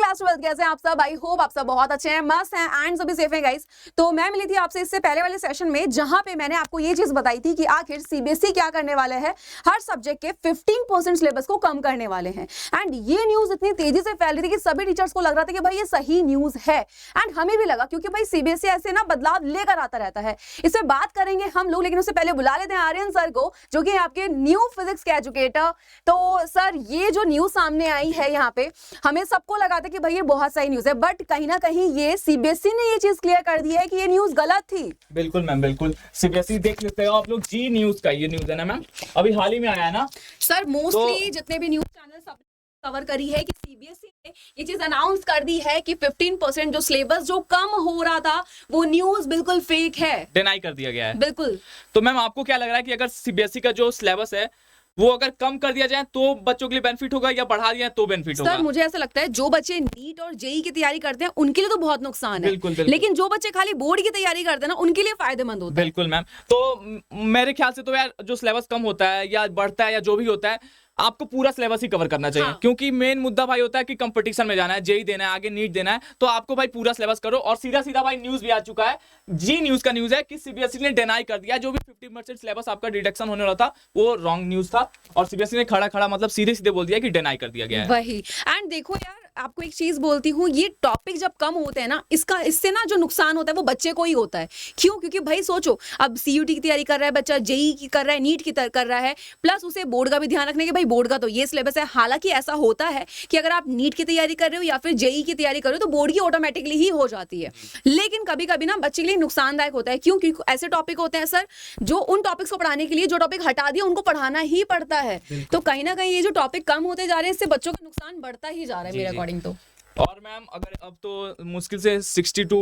Class 12 कैसे हैं आप सब? आई होप आप सब बहुत अच्छे हैं, मस्त हैं एंड सभी सेफ हैं गाइस। तो मैं मिली थी आपसे इससे पहले वाले सेशन में जहां पे मैंने आपको ये चीज बताई थी कि आखिर सीबीएसई क्या करने वाले हैं, हर सब्जेक्ट के 15% सिलेबस को कम करने वाले हैं। एंड ये न्यूज इतनी तेजी से फैल रही थी कि सभी टीचर्स को लग रहा था कि भाई ये सही न्यूज है एंड हमें भी लगा, क्योंकि भाई सीबीएसई ऐसे ना बदलाव लेकर आता रहता है। इस पे बात करेंगे हम लोग, लेकिन उससे पहले बुला लेते हैं आर्यन सर को, जो कि आपके न्यू फिजिक्स के एजुकेटर। तो सर, ये जो न्यूज सामने आई है यहाँ पे, हमें सबको लगा था कि भाई ये बहुत सही न्यूज है, बट कहीं ना कहीं ये सीबीएसई ने ये चीज क्लियर कर दी है कि ये न्यूज गलत थी। बिल्कुल मैम, बिल्कुल। सीबीएसई देख लेते हो आप लोग, जी न्यूज का ये न्यूज है ना मैम, अभी हाल ही में आया है ना सर। मोस्टली जितने भी न्यूज चैनल सब कवर करी है कि सीबीएसई ने ये चीज अनाउंस कर दी है कि 15% जो सिलेबस जो कम हो रहा था वो न्यूज बिल्कुल फेक है, डिनाई कर दिया गया है। बिल्कुल। तो मैम आपको क्या लग रहा है कि अगर सीबीएसई का जो सिलेबस है वो अगर कम कर दिया जाए तो बच्चों के लिए बेनिफिट होगा, या बढ़ा दिया तो बेनिफिट होगा? सर, मुझे ऐसा लगता है जो बच्चे नीट और जेई की तैयारी करते हैं उनके लिए तो बहुत नुकसान है, बिल्कुल, बिल्कुल। लेकिन जो बच्चे खाली बोर्ड की तैयारी करते हैं ना उनके लिए फायदेमंद होता है। बिल्कुल मैम। तो मेरे ख्याल से तो यार जो सिलेबस कम होता है या बढ़ता है या जो भी होता है, आपको पूरा सिलेबस ही कवर करना चाहिए। हाँ। क्योंकि मेन मुद्दा भाई होता है कि कंपटीशन में जाना है, जेई देना है, आगे नीट देना है, तो आपको भाई पूरा सिलेबस करो। और सीधा सीधा भाई न्यूज भी आ चुका है, जी न्यूज का न्यूज है कि सीबीएसई ने डिनाई कर दिया, जो भी 50% सिलेबस आपका डिडक्शन होने वाला था वो रॉन्ग न्यूज था, और सीबीएसई ने खड़ा खड़ा मतलब सीधे सीधे बोल दिया कि डिनाई कर दिया गया है। वही। एंड देखो यार, आपको एक चीज बोलती हूँ, ये टॉपिक जब कम होते हैं ना, इससे ना जो नुकसान होता है वो बच्चे को ही होता है। क्यों? क्योंकि भाई सोचो, अब सीयूटी की तैयारी कर रहा है बच्चा, जेई की कर रहा है, नीट की कर रहा है, प्लस उसे बोर्ड का भी ध्यान रखने के, भाई बोर्ड का तो ये सिलेबस है। हालांकि ऐसा होता है कि अगर आप नीट की तैयारी कर रहे हो या फिर जेई की तैयारी कर रहे हो तो बोर्ड की ऑटोमेटिकली ही हो जाती है, लेकिन कभी कभी ना बच्चे के लिए नुकसानदायक होता है। क्यों? क्योंकि ऐसे टॉपिक होते हैं सर जो उन टॉपिक्स को पढ़ाने के लिए जो टॉपिक हटा दिया उनको पढ़ाना ही पड़ता है। तो कहीं ना कहीं ये जो टॉपिक कम होते जा रहे हैं, इससे बच्चों का नुकसान बढ़ता ही जा रहा है मेरे अकॉर्डिंग तो। और मैम अगर अब तो मुश्किल से 60 to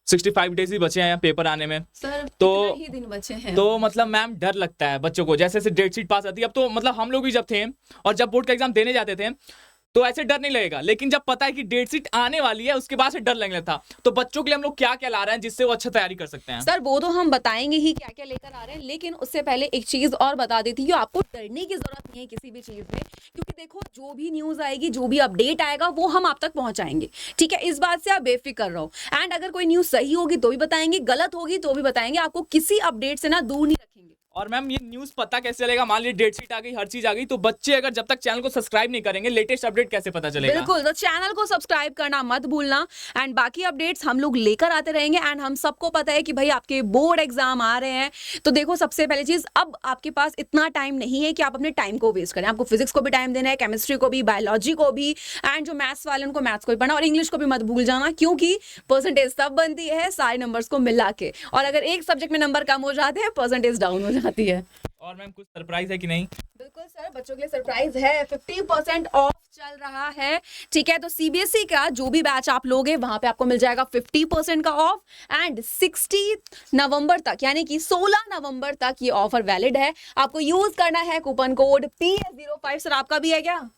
65 डेज ही बचे हैं पेपर आने में सर, तो कितने ही दिन बचे हैं। तो मतलब मैम डर लगता है बच्चों को, जैसे डेट शीट पास आती है। अब तो मतलब हम लोग भी जब थे और जब बोर्ड का एग्जाम देने जाते थे तो ऐसे डर नहीं लगेगा, लेकिन जब पता है कि डेट शीट आने वाली है उसके बाद से डर लगने था। तो बच्चों के लिए हम लोग क्या क्या ला रहे हैं जिससे वो अच्छा तैयारी कर सकते हैं? सर, वो तो हम बताएंगे ही क्या क्या लेकर आ रहे हैं, लेकिन उससे पहले एक चीज और बता देती हूँ, आपको डरने की जरूरत नहीं है किसी भी चीज में, क्योंकि देखो जो भी न्यूज आएगी, जो भी अपडेट आएगा वो हम आप तक पहुंचाएंगे। ठीक है, इस बात से आप बेफिक्र रहो। एंड अगर कोई न्यूज सही होगी तो भी बताएंगे, गलत होगी तो भी बताएंगे, आपको किसी अपडेट से ना दूर नहीं रखेंगे। और मैम ये न्यूज पता कैसे चलेगा? मान लीजिए डेट शीट आ गई, हर चीज आ गई, तो बच्चे अगर जब तक चैनल को सब्सक्राइब नहीं करेंगे लेटेस्ट अपडेट कैसे पता चलेगा? बिल्कुल, तो चैनल को सब्सक्राइब करना मत भूलना। एंड बाकी अपडेट्स हम लोग लेकर आते रहेंगे। एंड हम सबको पता है कि भाई आपके बोर्ड एग्जाम आ रहे हैं, तो देखो सबसे पहली चीज, अब आपके पास इतना टाइम नहीं है कि आप अपने टाइम को वेस्ट करें। आपको फिजिक्स को भी टाइम देना है, केमिस्ट्री को भी, बायोलॉजी को भी, एंड जो मैथ्स वाले उनको मैथ्स को भी पढ़ना, और इंग्लिश को भी मत भूल जाना, क्योंकि परसेंटेज तब बनती है सारे नंबर्स को मिला के, और अगर एक सब्जेक्ट में नंबर कम हो जाते हैं परसेंटेज डाउन हो जाती है। और मैम कुछ सरप्राइज है कि नहीं? बिल्कुल सर, बच्चों के लिए सरप्राइज है, 50% ऑफ चल रहा है। ठीक है, तो सीबीएसई का जो भी बैच आप लोगे वहां पे आपको मिल जाएगा 50% का ऑफ, एंड 60 नवंबर तक, यानी कि 16 नवंबर तक ये ऑफर वैलिड है। आपको यूज करना है कूपन कोड PS05। सर, आपका भी है क्या?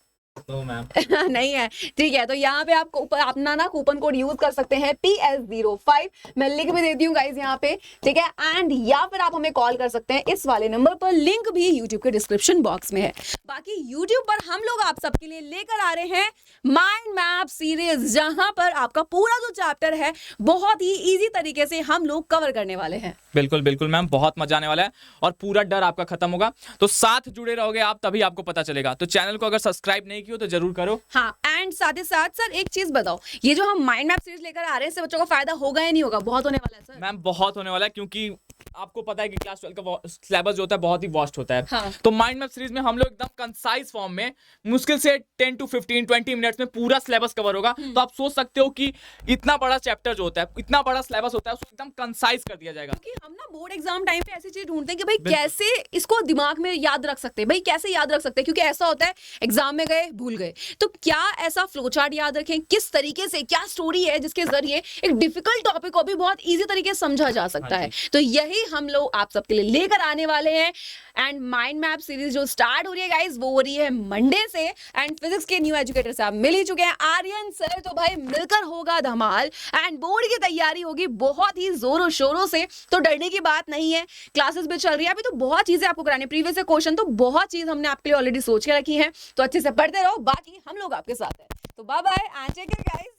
No ma'am. नहीं है। ठीक है, तो यहाँ पे आप अपना ना कूपन कोड यूज कर सकते हैं PS05, मैं लिंक भी देती हूँ गाइज यहाँ पे। ठीक है, एंड या फिर आप हमें कॉल कर सकते हैं इस वाले नंबर पर, लिंक भी यूट्यूब के डिस्क्रिप्शन बॉक्स में है। बाकी यूट्यूब पर हम लोग आप सबके लिए लेकर आ रहे हैं माइंड मैप सीरीज, जहां पर आपका पूरा जो चैप्टर है बहुत ही इजी तरीके से हम लोग कवर करने वाले हैं। बिल्कुल बिल्कुल मैम, बहुत मजा आने वाला है और पूरा डर आपका खत्म होगा। तो साथ जुड़े रहोगे आप, तभी आपको पता चलेगा। तो चैनल को अगर सब्सक्राइब नहीं किया तो जरूर करो। हाँ, एंड साथ ही साथ सर एक चीज बताओ, ये जो हम माइंड मैप सीरीज लेकर आ रहे हैं इससे बच्चों को फायदा होगा या नहीं होगा? बहुत होने वाला है सर। मैम बहुत होने वाला है, क्योंकि आपको पता है कि क्लास 12 का सिलेबस जो होता है बहुत ही वास्ट होता है। हाँ। तो माइंड मैप सीरीज में हम लोग एकदम कंसाइज फॉर्म में मुश्किल से 10 to 20 मिनट्स में पूरा सिलेबस कवर होगा। तो आप सोच सकते हो कि इतना बड़ा चैप्टर जो होता है, इतना बड़ा सिलेबस होता है, उसको एकदम कंसाइज कर दिया जाएगा। क्योंकि हम ना बोर्ड एग्जाम टाइम पे ऐसी चीज ढूंढते हैं कि भाई कैसे इसको दिमाग में याद रख सकते हैं, भाई कैसे याद रख सकते हैं, क्योंकि ऐसा होता है एग्जाम में गए भूल गए, तो क्या ऐसा फ्लो चार्ट याद रखें, किस तरीके से क्या स्टोरी है जिसके जरिए एक डिफिकल्ट टॉपिक को भी बहुत इजी तरीके से समझा जा सकता है। तो यही हम लोग आप सबके लिए लेकर आने वाले हैं। एंड माइंड मैप सीरीज जो स्टार्ट हो रही है गाइस, वो हो रही है मंडे से। एंड फिजिक्स के न्यू एजुकेटर से आप मिल ही चुके हैं आर्यन सर, तो भाई मिलकर होगा धमाल। एंड बोर्ड की तैयारी होगी बहुत ही जोरों शोरों से, तो डरने की बात नहीं है। क्लासेस भी चल रही है अभी, तो बहुत चीजें आपको करानी, प्रीवियस क्वेश्चन तो बहुत चीज हमने आपके लिए ऑलरेडी सोच के रखी है, तो अच्छे से पढ़ते रहो, बाकी हम लोग आपके साथ हैं। तो bye bye and take care guys.